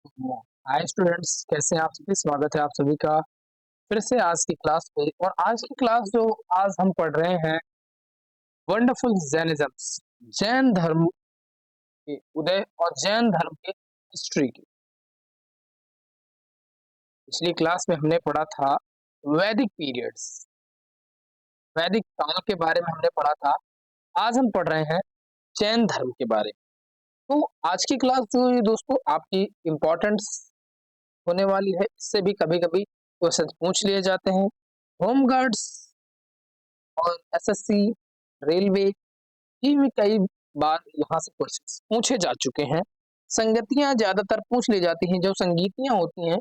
Hi students, कैसे हैं आप सभी। स्वागत है आप सभी का फिर से आज की क्लास पे। और आज की क्लास जो आज हम पढ़ रहे हैं, वंडरफुल जैनिज्म, जैन धर्म के उदय और जैन धर्म के हिस्ट्री की। पिछली क्लास में हमने पढ़ा था वैदिक पीरियड्स, वैदिक काल के बारे में हमने पढ़ा था। आज हम पढ़ रहे हैं जैन धर्म के बारे में। तो आज की क्लास जो है दोस्तों आपकी इम्पोर्टेंस होने वाली है। इससे भी कभी कभी क्वेश्चन पूछ लिए जाते हैं। होम गार्ड्स और एसएससी, रेलवे ही में कई बार यहाँ से क्वेश्चन पूछे जा चुके हैं। संगतियां ज्यादातर पूछ ली जाती हैं, जो संगीतियां होती हैं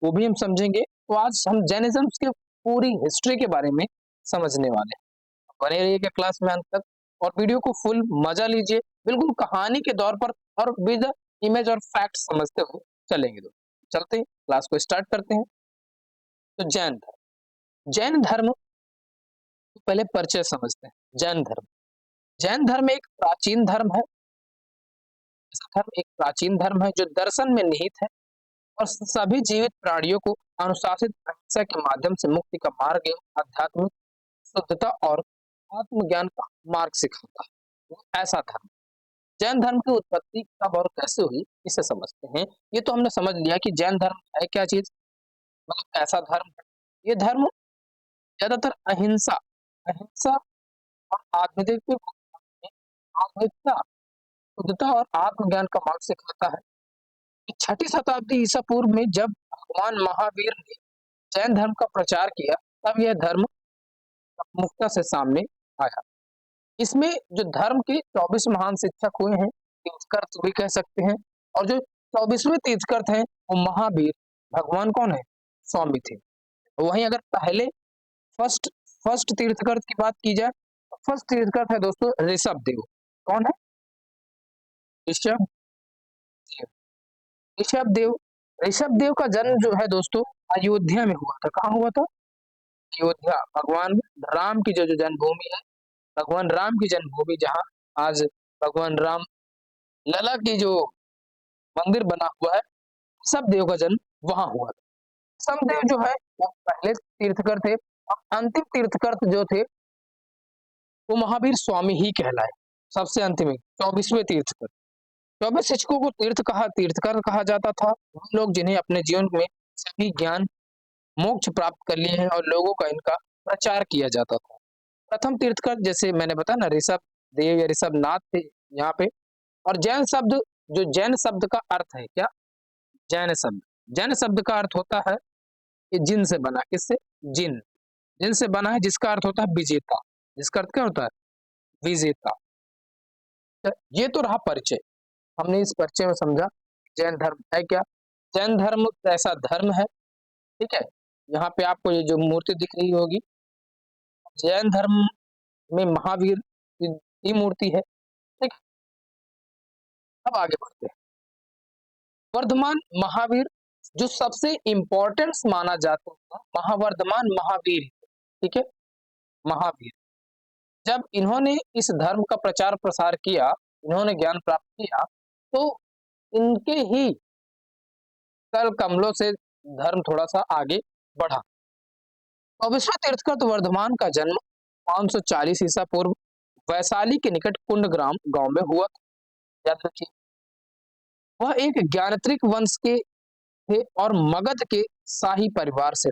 वो भी हम समझेंगे। तो आज हम जैनिज्म के पूरी हिस्ट्री के बारे में समझने वाले हैं। बने रहिएगा क्लास में अंत तक और वीडियो को फुल मजा लीजिए, बिल्कुल कहानी के दौर पर और विद इमेज और फैक्ट समझते हुए चलेंगे। तो चलते हैं, क्लास को स्टार्ट करते हैं। तो जैन धर्म पहले परिचय समझते हैं। जैन धर्म एक प्राचीन धर्म है। धर्म एक प्राचीन धर्म है जो दर्शन में निहित है और सभी जीवित प्राणियों को अनुशासित अहिंसा के माध्यम से मुक्ति का मार्ग एवं आध्यात्मिक शुद्धता और आत्मज्ञान का मार्ग सिखाता है। वो ऐसा धर्म। जैन धर्म की उत्पत्ति कब और कैसे हुई इसे समझते हैं। ये तो हमने समझ लिया कि जैन धर्म है क्या चीज, मतलब कैसा धर्म है। ये धर्म ज्यादातर अहिंसा अहिंसा और आध्यात्मिकता, शुद्धता और आत्मज्ञान का मार्ग सिखाता है। छठी शताब्दी ईसा पूर्व में जब भगवान महावीर ने जैन धर्म का प्रचार किया, तब यह धर्म मुक्ता से सामने आया। इसमें जो धर्म के 24 महान शिक्षक हुए हैं, तीर्थकर भी कह सकते हैं। और जो 24वें तीर्थकर हैं वो महावीर भगवान कौन है, स्वामी थे। वहीं अगर पहले फर्स्ट फर्स्ट तीर्थकर की बात की जाए तो फर्स्ट तीर्थकर है दोस्तों ऋषभ देव। कौन है? ऋषभ देव। ऋषभ देव ऋषभ देव का जन्म जो है दोस्तों अयोध्या में हुआ था। कहाँ हुआ था? अयोध्या। भगवान राम की जो जन्मभूमि है, भगवान राम की जन्मभूमि, जहाँ आज भगवान राम लला की जो मंदिर बना हुआ है, ऋषभ देव का जन्म वहां हुआ था। ऋषभ देव जो है वो पहले तीर्थकर थे और अंतिम तीर्थकर जो थे वो महावीर स्वामी ही कहलाए। सबसे अंतिम 24वें तीर्थकर। 24 शिक्षकों को तीर्थकर कहा जाता था। वो लोग जिन्हें अपने जीवन में सभी ज्ञान मोक्ष प्राप्त कर लिए हैं और लोगों का इनका प्रचार किया जाता था। प्रथम तीर्थकर जैसे मैंने बताया ना, ऋषभ देव या ऋषभ नाथ थे यहाँ पे। और जैन शब्द का अर्थ है क्या? जैन शब्द का अर्थ होता है कि जिन से बना। किससे? जिन। जिन से बना है, जिसका अर्थ होता है विजेता। जिसका अर्थ क्या होता है? विजेता। तो ये तो रहा परिचय। हमने इस परिचय में समझा जैन धर्म है क्या। जैन धर्म ऐसा धर्म है, ठीक है। यहाँ पे आपको ये जो मूर्ति दिख रही होगी, जैन धर्म में महावीर की मूर्ति है, ठीक। अब आगे बढ़ते हैं। वर्धमान महावीर जो सबसे इंपॉर्टेंट माना जाता है, महावर्धमान महावीर, ठीक है। महावीर जब इन्होंने इस धर्म का प्रचार प्रसार किया, इन्होंने ज्ञान प्राप्त किया, तो इनके ही कल कमलों से धर्म थोड़ा सा आगे बढ़ा। अब विश्व तीर्थकर वर्धमान का जन्म 540 ईसा पूर्व वैशाली के निकट कुंडग्राम गांव में हुआ था। याद रखिए, वह एक ज्ञानत्रिक वंश के थे और मगध के शाही परिवार से।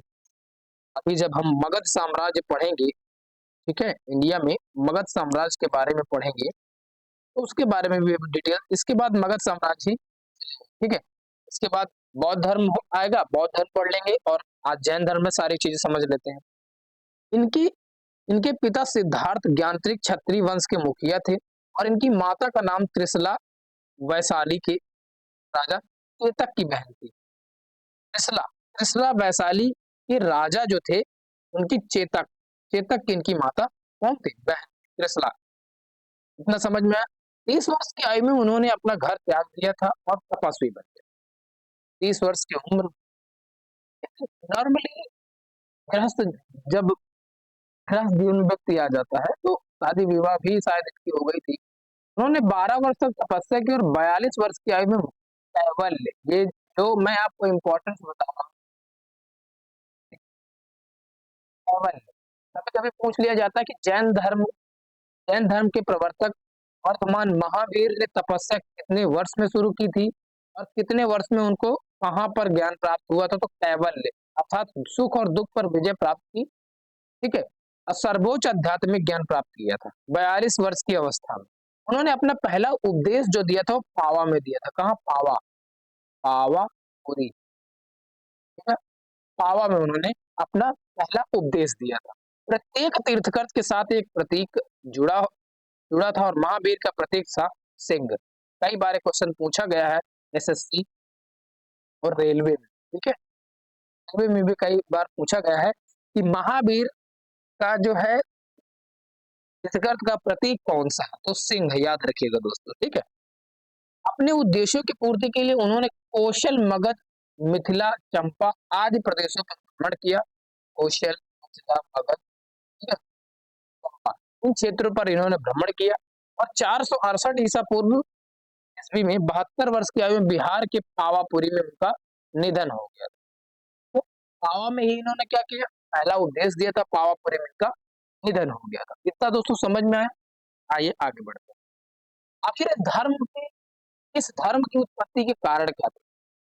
अभी जब हम मगध साम्राज्य पढ़ेंगे, ठीक है, इंडिया में मगध साम्राज्य के बारे में पढ़ेंगे तो उसके बारे में भी डिटेल। इसके बाद मगध साम्राज्य ही, ठीक है। इसके बाद बौद्ध धर्म आएगा, बौद्ध धर्म पढ़ लेंगे और आज जैन धर्म में सारी चीजें समझ लेते हैं। इनकी इनके पिता सिद्धार्थ ज्ञानत्रिक क्षत्रिय वंश के मुखिया थे और इनकी माता का नाम त्रिशला वैशाली के राजा चेतक की बहन थी। त्रिशला त्रिशला वैशाली के राजा जो थे, उनकी चेतक चेतक की इनकी माता कौन थी? बहन त्रिशला। इतना समझ में आया। 30 वर्ष की आयु में उन्होंने अपना घर त्याग दिया था और तपस्वी बन गए। 30 वर्ष की उम्र। नॉर्मली गृहस्थ जब गृहस्थ जीवन में व्यक्ति आ जाता है तो शादी विवाह भी शायद इसकी हो गई थी। उन्होंने 12 वर्ष तक तपस्या की और 42 वर्ष की आयु में कैवल्य, ये तो मैं आपको इम्पोर्टेंस बता रहा हूँ। कभी कभी पूछ लिया जाता है कि जैन धर्म के प्रवर्तक वर्तमान महावीर ने तपस्या कितने वर्ष में शुरू की थी और कितने वर्ष में उनको कहाँ पर ज्ञान प्राप्त हुआ था? तो कैवल्य अर्थात सुख और दुख पर विजय प्राप्त की। ठीक है। और सर्वोच्च आध्यात्मिक ज्ञान प्राप्त किया था 42 वर्ष की अवस्था में। उन्होंने अपना पहला उपदेश जो दिया था वो पावा में दिया था। कहाँ? पावा, पावा पुरी। ठीक है। पावा में उन्होंने अपना पहला उपदेश दिया था। प्रत्येक तीर्थकर के साथ एक प्रतीक जुड़ा जुड़ा था और महावीर का प्रतीक था सिंह। कई बार क्वेश्चन पूछा गया है एसएससी और रेलवे में। ठीक है। रेलवे में भी कई बार पूछा गया है कि महावीर का जो है तीर्थकर का प्रतीक कौन सा है? तो सिंह है, याद रखिएगा दोस्तों। ठीक है। अपने उद्देश्यों की पूर्ति के लिए उन्होंने कौशल, मगध, मिथिला, चंपा आदि प्रदेशों का भ्रमण किया। कौशल, मिथिला, मगध, ठीक है, चंपा, इन क्षेत्रों पर इन्होंने भ्रमण किया और 468 ईसा पूर्व ईस्वी में 72 वर्ष की आयु में बिहार के पावापुरी में उनका निधन हो गया। तो पावा में ही इन्होंने क्या किया? पहला उपदेश दिया था, पावापुरी में इनका निधन हो गया था। इतना दोस्तों समझ में आया। आइए आगे बढ़ते हैं। आखिर इस धर्म की उत्पत्ति के कारण क्या थे?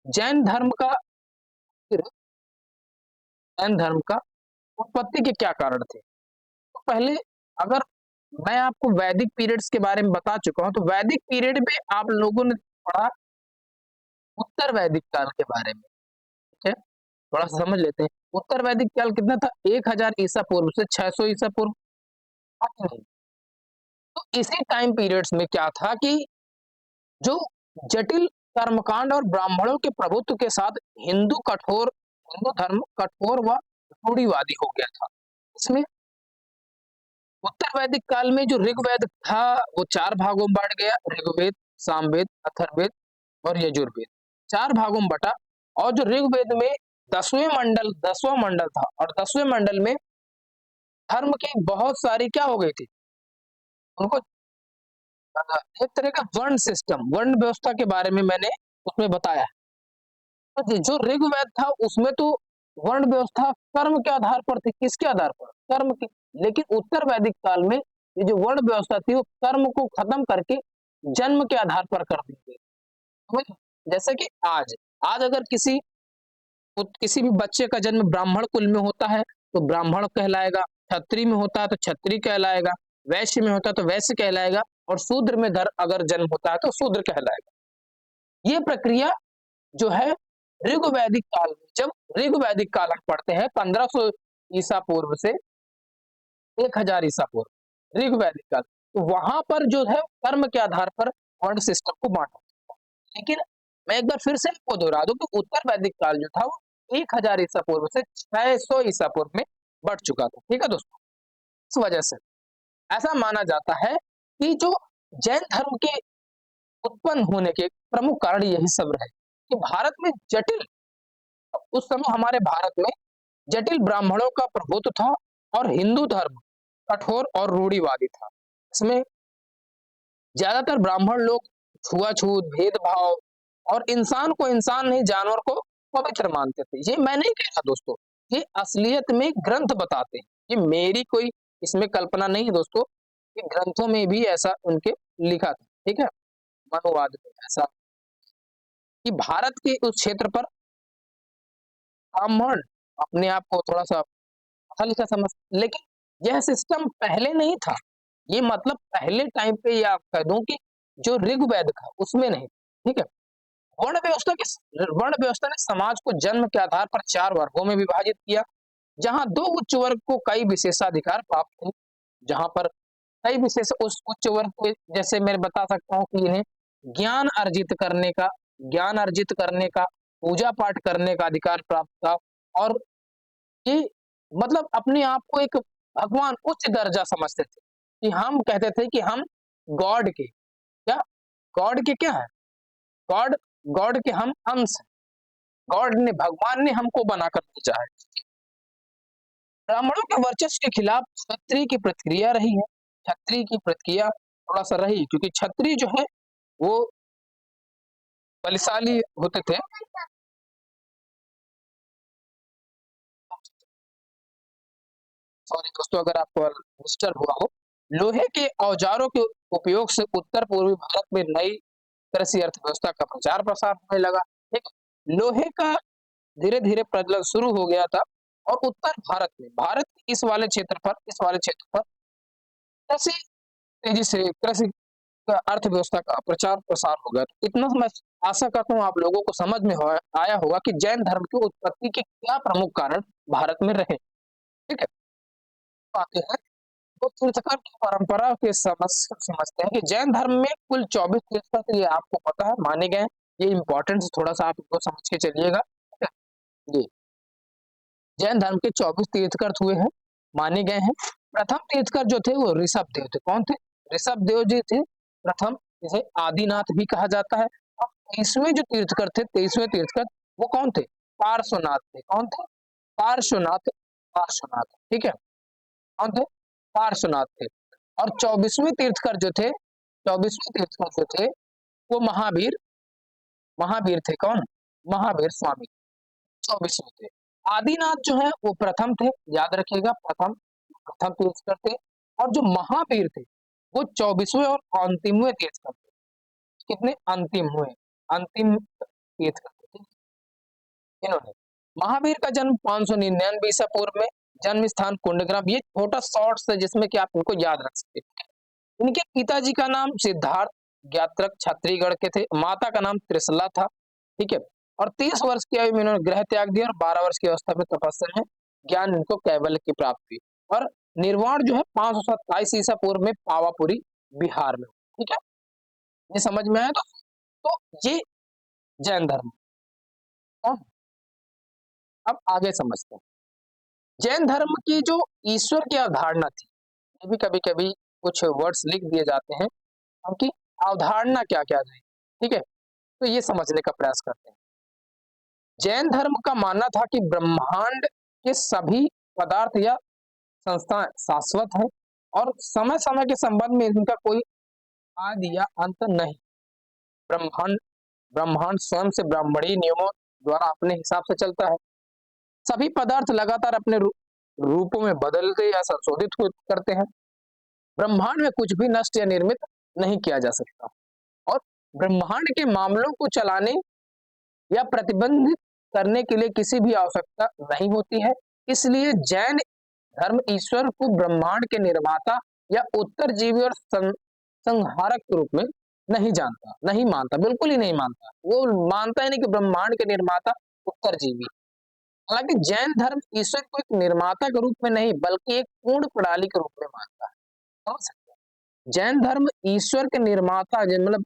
जैन धर्म का फिर जैन धर्म का उत्पत्ति के क्या कारण थे? तो पहले अगर मैं आपको वैदिक पीरियड्स के बारे में बता चुका हूं, तो वैदिक पीरियड में आप लोगों ने पढ़ा उत्तर वैदिक काल के बारे में। ठीक है। थोड़ा सा समझ लेते हैं। उत्तर वैदिक काल कितना था? 1000 ईसा पूर्व से 600 ईसा पूर्व। नहीं, तो इसी टाइम पीरियड्स में क्या था कि जो जटिल कर्मकांड और ब्राह्मणों के प्रभुत्व के साथ हिंदू धर्म कठोर व रूढ़िवादी हो गया था। इसमें उत्तर वैदिक काल में जो ऋग्वेद था वो 4 भागों में बांट गया। ऋग्वेद, सामवेद, अथर्ववेद और यजुर्वेद 4 भागों में बटा। और जो ऋग्वेद में 10वां मंडल था और 10वें मंडल में धर्म की बहुत सारी क्या हो गई थी? उनको एक तरह का वर्ण सिस्टम, वर्ण व्यवस्था के बारे में मैंने उसमें बताया। तो जो ऋग्वेद था उसमें तो वर्ण व्यवस्था कर्म के आधार पर थी। किसके आधार पर? कर्म की। लेकिन उत्तर वैदिक काल में ये जो वर्ण व्यवस्था थी वो कर्म को खत्म करके जन्म के आधार पर कर दी गई। समझ? जैसे कि आज आज अगर किसी भी बच्चे का जन्म ब्राह्मण कुल में होता है तो ब्राह्मण कहलाएगा, क्षत्रिय में होता है तो क्षत्रिय कहलाएगा, वैश्य में होता है तो वैश्य कहलाएगा और शूद्र में अगर जन्म होता है तो शूद्र कहलाएगा। ये प्रक्रिया जो है ऋग्वैदिक काल में, जब ऋग्वैदिक काल हम पढ़ते हैं 1500 ईसा पूर्व से 1000 ईसा पूर्व, ऋग्वैदिक काल, तो वहां पर जो है कर्म के आधार पर वर्ण सिस्टम को बांटा। लेकिन मैं एक बार फिर से आपको दोहरा दूं कि उत्तर वैदिक काल जो था वो 1000 ईसा पूर्व से 600 ईसा पूर्व में बढ़ चुका था। ठीक है दोस्तों। इस वजह से ऐसा माना जाता है कि जो जैन धर्म के उत्पन्न होने के प्रमुख कारण यही सब रहे कि भारत में जटिल उस समय हमारे भारत में जटिल ब्राह्मणों का प्रभुत्व था और हिंदू धर्म कठोर और रूढ़िवादी था। इसमें ज्यादातर ब्राह्मण लोग छुआछूत, भेदभाव और इंसान को इंसान नहीं जानवर को पवित्र मानते थे। ये मैं नहीं कह रहा दोस्तों, ये असलियत में ग्रंथ बताते हैं। ये मेरी कोई इसमें कल्पना नहीं है दोस्तों, ये ग्रंथों में भी ऐसा उनके लिखा था। ठीक है। मनुवाद में ऐसा कि भारत के उस क्षेत्र पर ब्राह्मण अपने आप को थोड़ा सा पढ़ा लिखा समझ, लेकिन यह सिस्टम पहले नहीं था। ये मतलब पहले टाइम पे या कह दूं कि जो ऋग्वेद था उसमें नहीं। ठीक है। वर्ण व्यवस्था ने समाज को जन्म के आधार पर 4 वर्गों में विभाजित किया, जहां 2 उच्च वर्ग को कई विशेषाधिकार प्राप्त थे। जहां पर कई विशेष उस उच्च वर्ग को, जैसे मैं बता सकता हूँ कि इन्हें ज्ञान अर्जित करने का ज्ञान अर्जित करने का पूजा पाठ करने का अधिकार प्राप्त था। और ये मतलब अपने आप को एक भगवान उच्च दर्जा समझते थे कि हम कहते थे कि हम गॉड के क्या गॉड के क्या है गॉड गॉड के हम अंश हैं। गॉड ने भगवान ने हमको बनाकर भेजा है। ब्राह्मणों के वर्चस्व के खिलाफ क्षत्रिय की प्रतिक्रिया रही है। क्षत्रिय की प्रतिक्रिया थोड़ा सा रही क्योंकि क्षत्रिय जो है वो बलशाली होते थे सॉरी दोस्तों अगर आपको डिस्टर्ब हुआ हो। लोहे के औजारों के उपयोग से उत्तर पूर्वी भारत में नई कृषि अर्थव्यवस्था का प्रचार प्रसार होने लगा। ठीक है? लोहे का धीरे धीरे प्रचलन शुरू हो गया था और उत्तर भारत के इस वाले क्षेत्र पर कृषि तेजी से कृषि का अर्थव्यवस्था का प्रचार प्रसार हो गया। तो इतना मैं आशा करता हूँ आप लोगों को समझ में आया होगा कि जैन धर्म की उत्पत्ति के क्या प्रमुख कारण भारत में रहे। ठीक है, तो आते हैं तो तीर्थंकर की परंपरा के समझते हैं कि जैन धर्म में कुल 24 तीर्थंकर, तो ये आपको पता है माने गए। ये इंपॉर्टेंट थोड़ा सा आप इसको समझ के चलिएगा। ठीक है, ये जैन धर्म के 24 तीर्थंकर हुए हैं, माने गए हैं। प्रथम तीर्थंकर जो थे वो ऋषभ देव थे। कौन थे? ऋषभ देव जी थे प्रथम, जिसे आदिनाथ भी कहा जाता है। और 23वें जो तीर्थंकर थे, 23वें तीर्थंकर, वो कौन थे? पार्श्वनाथ थे। कौन थे? पार्श्वनाथ। पार्श्वनाथ, ठीक है, कौन थे? पार्श्वनाथ थे। और 24वें तीर्थंकर जो थे, 24वें तीर्थंकर जो थे वो महावीर, महावीर थे। कौन? महावीर स्वामी 24वें थे। आदिनाथ जो है वो प्रथम थे, याद रखिएगा, प्रथम प्रथम तीर्थंकर थे। और जो महावीर थे वो 24वें और अंतिमवें तीर्थंकर थे। कितने? अंतिम हुए, अंतिम तीर्थंकर थे इन्होंने। महावीर का जन्म 599 ईसा पूर्व में, जन्म स्थान कुंडग्राम। ये छोटा शॉर्ट्स है जिसमें कि आप इनको याद रख सकते हैं। इनके पिताजी का नाम सिद्धार्थ ज्ञात्रक छत्तीसगढ़ के थे। माता का नाम त्रिशला था। ठीक है, और 30 वर्ष की आयु में इन्होंने ग्रह त्याग दिया और 12 वर्ष की अवस्था में तपस्या में ज्ञान इनको कैवल्य की प्राप्त हुई। और निर्वाण जो है 527 ईसा पूर्व में पावापुरी बिहार में। ठीक है, ये समझ में आया? तो ये जैन धर्म। हाँ, अब आगे समझते हैं। जैन धर्म की जो ईश्वर की अवधारणा थी, ये भी कभी कभी कुछ वर्ड्स लिख दिए जाते हैं, उनकी अवधारणा क्या क्या है। ठीक है, तो ये समझने का प्रयास करते हैं। जैन धर्म का मानना था कि ब्रह्मांड के सभी पदार्थ या संस्थाएं शाश्वत है और समय समय के संबंध में इनका कोई आदि या अंत नहीं। ब्रह्मांड ब्रह्मांड स्वयं से ब्राह्मणी नियमों द्वारा अपने हिसाब से चलता है। सभी पदार्थ लगातार अपने रूपों में बदलते या संशोधित करते हैं। ब्रह्मांड में कुछ भी नष्ट या निर्मित नहीं किया जा सकता और ब्रह्मांड के मामलों को चलाने या प्रतिबंधित करने के लिए किसी भी आवश्यकता नहीं होती है। इसलिए जैन धर्म ईश्वर को ब्रह्मांड के निर्माता या उत्तरजीवी और संहारक के रूप में नहीं जानता, नहीं मानता, बिल्कुल ही नहीं मानता। वो मानता ही नहीं कि ब्रह्मांड के निर्माता उत्तरजीवी। हालांकि जैन धर्म ईश्वर को एक निर्माता के रूप में नहीं बल्कि एक पूर्ण प्रणाली के रूप में मानता है। समझ सकते हैं? जैन धर्म ईश्वर के निर्माता, मतलब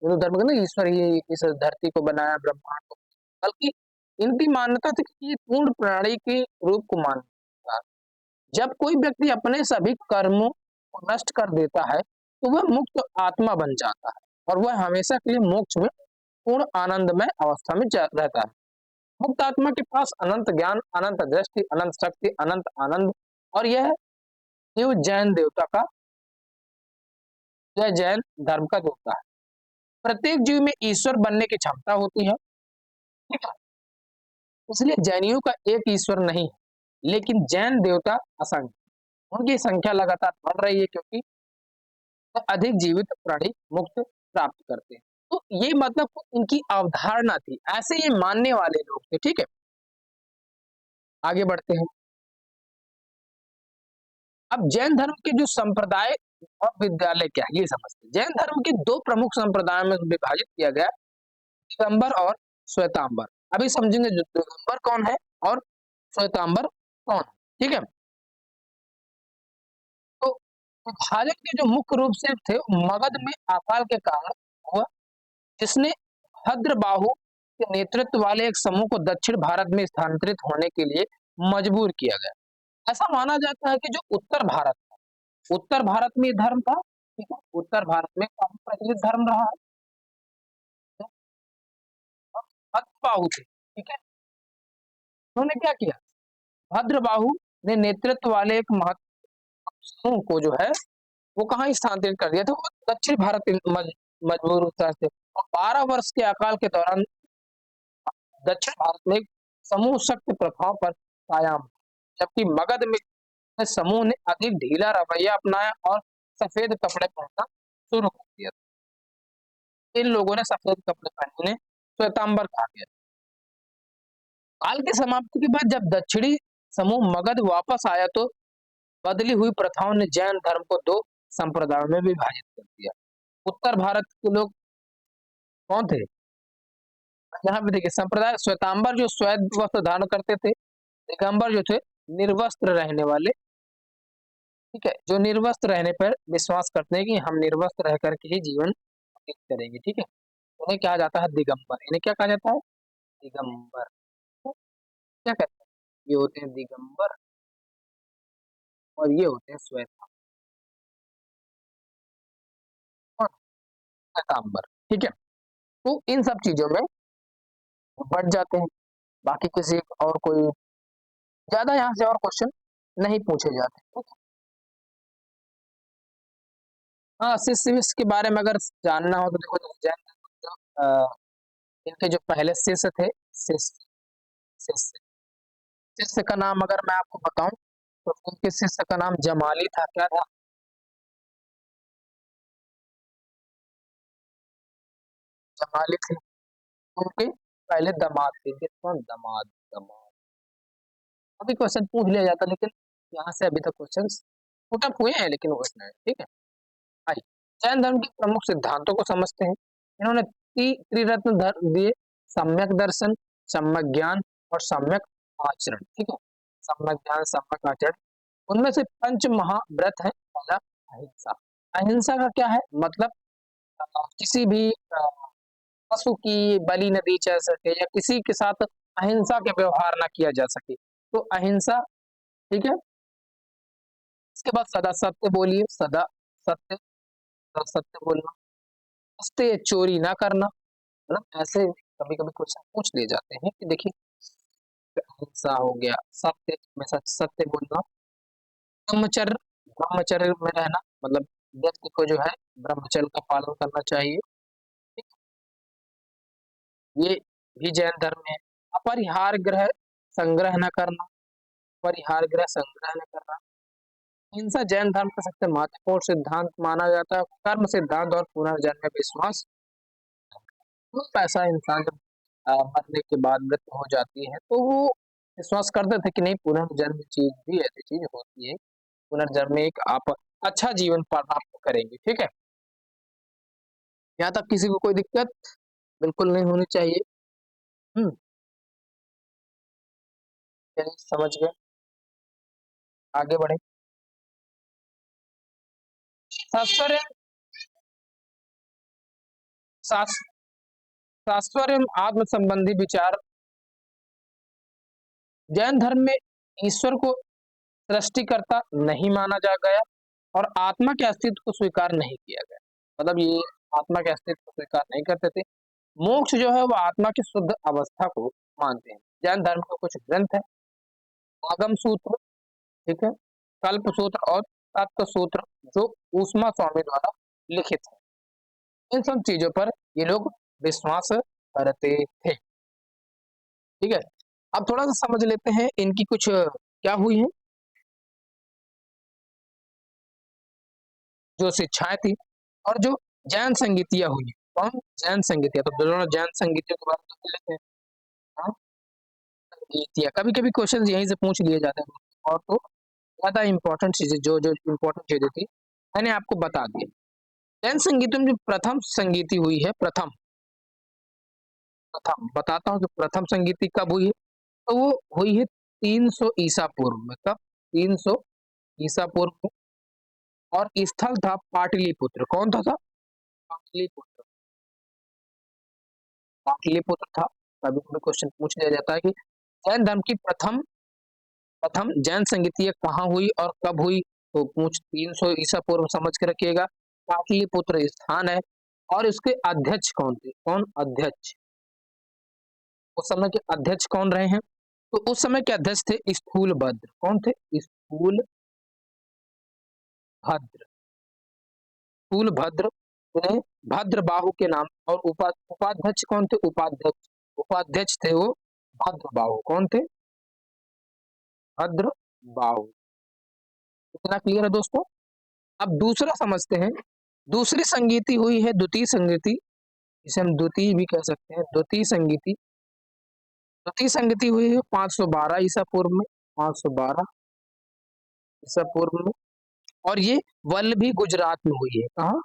हिंदू धर्म का ना ईश्वर ही इस धरती को बनाया, ब्रह्मांड को, बल्कि इनकी मान्यता थी कि ये पूर्ण प्रणाली के रूप को मानता है। जब कोई व्यक्ति अपने सभी कर्मों को नष्ट कर देता है तो वह मुक्त आत्मा बन जाता है और वह हमेशा के लिए मोक्ष में पूर्ण आनंदमय अवस्था में रहता है। मुक्त आत्मा के पास अनंत ज्ञान, अनंत दृष्टि, अनंत शक्ति, अनंत आनंद, और यह शिव जैन देवता का, यह जैन धर्म का देवता है। प्रत्येक जीव में ईश्वर बनने की क्षमता होती है। ठीक है, इसलिए जैनियों का एक ईश्वर नहीं है, लेकिन जैन देवता असंख्य, उनकी संख्या लगातार बढ़ रही है क्योंकि अधिक जीवित प्राणी मुक्त प्राप्त करते हैं। तो ये मतलब इनकी अवधारणा थी, ऐसे ये मानने वाले लोग थे। ठीक है, आगे बढ़ते हैं। अब जैन धर्म के जो संप्रदाय और विद्यालय क्या है ये समझते हैं। जैन धर्म के दो प्रमुख संप्रदायों में विभाजित किया गया, दिगंबर और श्वेतांबर। अभी समझेंगे दिगंबर कौन है और श्वेतांबर कौन है। ठीक है, तो विभाजन के जो मुख्य रूप से थे, मगध में अकाल के कारण हुआ, जिसने भद्रबाहु के नेतृत्व वाले एक समूह को दक्षिण भारत में स्थानांतरित होने के लिए मजबूर किया गया। ऐसा माना जाता है कि जो उत्तर भारत में धर्म था। ठीक है, उत्तर भारत में काफी प्रचलित धर्म रहा है, भद्रबाहु थे। ठीक है, उन्होंने क्या किया, भद्रबाहु ने नेतृत्व वाले एक समूह को जो है वो कहाँ स्थानांतरित कर दिया था, वो दक्षिण भारत मजबूर थे। और 12 वर्ष के अकाल के दौरान दक्षिण भारत में समूह शक्ति प्रभाव पर कायम, जबकि मगध में इस समूह ने अधिक ढीला रवैया अपनाया और सफेद कपड़े पहनना शुरू कर दिया। इन लोगों ने सफेद कपड़े पहने इन्हें श्वेतांबर कहा गया। काल की समाप्ति के बाद जब दक्षिणी समूह मगध वापस आया तो बदली हुई प्रथाओं ने जैन धर्म को दो संप्रदायों में विभाजित कर दिया। उत्तर भारत के लोग कौन थे? यहाँ पे देखिए, संप्रदाय श्वेतांबर जो श्वेत वस्त्र धारण करते थे, दिगंबर जो थे निर्वस्त्र रहने वाले, ठीक है, जो निर्वस्त्र रहने पर विश्वास करते हैं कि हम निर्वस्त्र रह करके ही जीवन व्यतीत करेंगे, ठीक है, उन्हें कहा जाता है दिगंबर। इन्हें क्या कहा जाता है? दिगंबर। तो क्या कहते हैं? ये होते हैं दिगंबर और ये होते हैं श्वेतांबर, ठीक है। तो इन सब चीजों में बढ़ जाते हैं। बाकी किसी और कोई ज्यादा यहाँ से और क्वेश्चन नहीं पूछे जाते, ठीक है। हाँ, शिष्य विष्य के बारे में अगर जानना हो तो देखो, जैन धर्म इनके जो पहले शिष्य थे, शिष्य शिष्य शिष्य का नाम अगर मैं आपको बताऊं तो उनके शिष्य का नाम जमाली था। क्या था? जमाली थे। उनके पहले दामाद थे। इनके कौन? दामाद। दामाद अभी क्वेश्चन पूछ लिया जाता, लेकिन यहाँ से अभी तक क्वेश्चन पुट अप हुए हैं, लेकिन वो नहीं, ठीक है। आइए जैन धर्म के प्रमुख सिद्धांतों को समझते हैं। इन्होंने त्रिरत्न दिए: सम्यक दर्शन, सम्यक ज्ञान और सम्यक आचरण, ठीक है। सम्यक ज्ञान, सम्यक आचरण। उनमें से पंच महाव्रत है। पहला अहिंसा। अहिंसा का क्या है मतलब? किसी भी पशु की बलि न दी जा सके या किसी के साथ अहिंसा के व्यवहार ना किया जा सके, तो अहिंसा, ठीक है। इसके बाद सदा सत्य बोलिए, सदा सत्य, सदा सत्य बोलना। सत्य, चोरी ना करना, मतलब ऐसे कभी कभी क्वेश्चन पूछ लिए जाते हैं कि देखिए, अहिंसा हो गया, सत्य में सच, सत्य बोलना। ब्रह्मचर्य, ब्रह्मचर्य में रहना, मतलब व्यक्ति को जो है ब्रह्मचर्य का पालन करना चाहिए, ये भी जैन धर्म है। अपरिहार ग्रह संग्रह न करना, परिहार ग्रह संग्रह न करना। हिंसा जैन धर्म का सबसे महत्वपूर्ण सिद्धांत माना जाता है। कर्म सिद्धांत और पुनर्जन्म में विश्वास। तो ऐसा इंसान जब मरने के बाद मृत्यु हो जाती है तो वो विश्वास करते थे कि नहीं, पुनर्जन्म चीज भी ऐसी चीज होती है, पुनर्जन्म में एक आप अच्छा जीवन प्राप्त करेंगे, ठीक है। यहाँ तक किसी को कोई दिक्कत बिल्कुल नहीं होनी चाहिए। हम्म, चलिए समझ गए, आगे बढ़े। शास्त्र शास्त्र शास्त्र एवं आत्म संबंधी विचार। जैन धर्म में ईश्वर को सृष्टिकर्ता नहीं माना जा गया और आत्मा के अस्तित्व को स्वीकार नहीं किया गया, मतलब ये आत्मा के अस्तित्व को स्वीकार नहीं करते थे। मोक्ष जो है वो आत्मा की शुद्ध अवस्था को मानते हैं। जैन धर्म के कुछ ग्रंथ है: आगम सूत्र, ठीक है, कल्प सूत्र और तत्व सूत्र, जो ऊष्मा स्वामी द्वारा लिखित है। इन सब चीजों पर ये लोग विश्वास करते थे, ठीक है। अब थोड़ा सा समझ लेते हैं इनकी कुछ क्या हुई है, जो शिक्षाएं थी और जो जैन संगीतियां हुई। कौन? जैन संगीतियां। तो दोनों जैन संगीतियों के बारे में लेते हैं। हाँ, संगीतियां कभी कभी क्वेश्चन यहीं से पूछ लिए जाते हैं, और तो ज्यादा इंपॉर्टेंट चीजें, जो जो इंपॉर्टेंट चीजें थी मैंने आपको बता दी। जैन संगीत में जो प्रथम संगीति हुई है, प्रथम प्रथम बताता हूँ कि प्रथम संगीति कब हुई है। तो वो हुई है 300 ईसा पूर्व में। कब? 300 ईसा पूर्व में। और स्थल था पाटलिपुत्र। कौन था? पाटलिपुत्र। पाटलिपुत्र था। कभी कभी क्वेश्चन पूछ लिया जाता है कि जैन धर्म की प्रथम प्रथम जैन संगीति कहाँ हुई और कब हुई, तो पूछ 300 ईसा पूर्व समझ के रखिएगा। पाटलिपुत्र स्थान है। और इसके अध्यक्ष कौन थे? कौन अध्यक्ष? उस समय के अध्यक्ष कौन रहे हैं? तो उस समय के अध्यक्ष थे स्थूल भद्र। कौन थे? स्थूल भद्र। स्थूल भद्र, उन्हें भद्र बाहु के नाम। और उपाध्यक्ष कौन थे? उपाध्यक्ष, उपाध्यक्ष थे वो भद्र बाहु। कौन थे? भद्र बाहु। इतना क्लियर है दोस्तों। अब दूसरा समझते हैं। दूसरी संगीति हुई है द्वितीय संगीति, इसे हम द्वितीय भी कह सकते हैं, द्वितीय संगीति। द्वितीय संगीति हुई है 512 ईसा पूर्व में, 512 ईसा पूर्व में, और ये वल्लभी गुजरात में हुई है। कहाँ?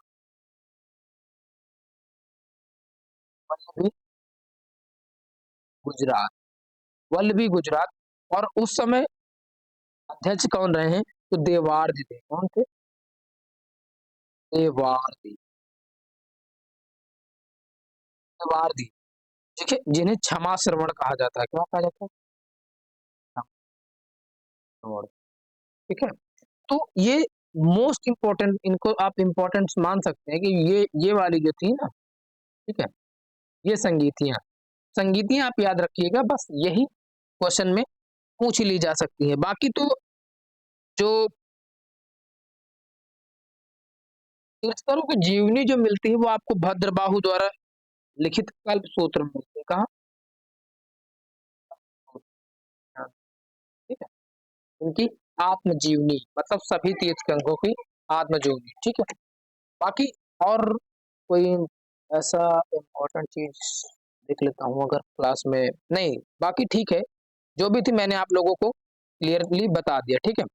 वल्लभी गुजरात, वल्लभी गुजरात। और उस समय अध्यक्ष कौन रहे हैं? तो देवार्द थे। कौन थे? देवार्दी, देवार्दी, ठीक है, जिन्हें क्षमा श्रवण कहा जाता है। क्या कहा जाता है? क्षमा श्रवण, ठीक है। तो ये मोस्ट इंपॉर्टेंट, इनको आप इंपॉर्टेंट मान सकते हैं कि ये वाली जो थी ना, ठीक है, ये संगीतियां आप याद रखिएगा, बस यही क्वेश्चन में पूछ ली जा सकती है। बाकी तो जो तीर्थंकरों की जीवनी जो मिलती है वो आपको भद्रबाहु द्वारा लिखित कल्प सूत्र में मिलती है। कहाँ? ठीक है, उनकी आत्मजीवनी, मतलब सभी तीर्थंकरों की आत्मजीवनी, ठीक है। बाकी और कोई ऐसा इम्पोर्टेंट चीज देख लेता हूँ अगर क्लास में, नहीं बाकी ठीक है, जो भी थी मैंने आप लोगों को क्लियरली बता दिया, ठीक है।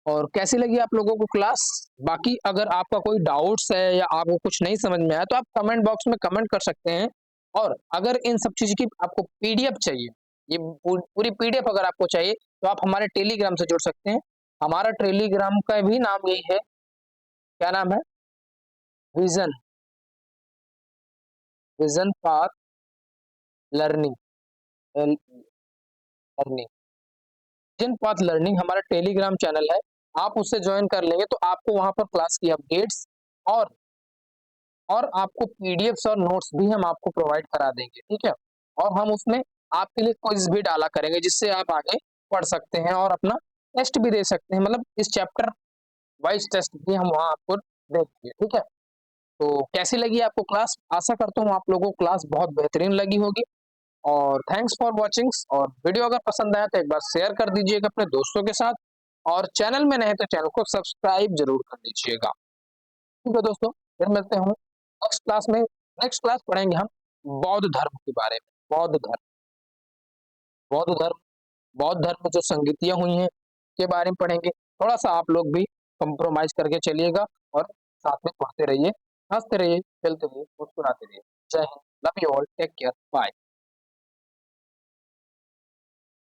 और कैसी लगी आप लोगों को क्लास? बाकी अगर आपका कोई डाउट्स है या आपको कुछ नहीं समझ में आया तो आप कमेंट बॉक्स में कमेंट कर सकते हैं। और अगर इन सब चीज की आपको पीडीएफ चाहिए, ये पूरी पीडीएफ अगर आपको चाहिए तो आप हमारे टेलीग्राम से जुड़ सकते हैं। हमारा टेलीग्राम का भी नाम यही है। क्या नाम है? Vision, vision path learning, learning, vision path learning हमारा टेलीग्राम चैनल है। आप उससे ज्वाइन कर लेंगे तो आपको वहां पर क्लास की अपडेट्स और आपको पीडीएफ्स और नोट्स भी हम आपको प्रोवाइड करा देंगे, ठीक है। और हम उसमें आपके लिए क्विज भी डाला करेंगे जिससे आप आगे पढ़ सकते हैं और अपना टेस्ट भी दे सकते हैं, मतलब इस चैप्टर वाइज टेस्ट भी हम वहाँ आपको देंगे, ठीक है। तो कैसी लगी आपको क्लास? आशा करता हूँ आप लोगों को क्लास बहुत बेहतरीन लगी होगी। और थैंक्स फॉर वॉचिंग। और वीडियो अगर पसंद आया तो एक बार शेयर कर दीजिएगा अपने दोस्तों के साथ, और चैनल में नए तो चैनल को सब्सक्राइब जरूर कर दीजिएगा। ठीक है दोस्तों, फिर मिलते हैं नेक्स्ट क्लास में। नेक्स्ट क्लास पढ़ेंगे हम बौद्ध धर्म के बारे में। बौद्ध धर्म, बौद्ध धर्म, बौद्ध धर्म में जो संगीतियां हुई हैं के बारे में पढ़ेंगे। थोड़ा सा आप लोग भी कंप्रोमाइज करके चलिएगा और साथ में पढ़ते रहिए, हंसते रहिए, चलते रहिए, मुस्कुराते रहिए। जय Hind, love you all, take care, bye.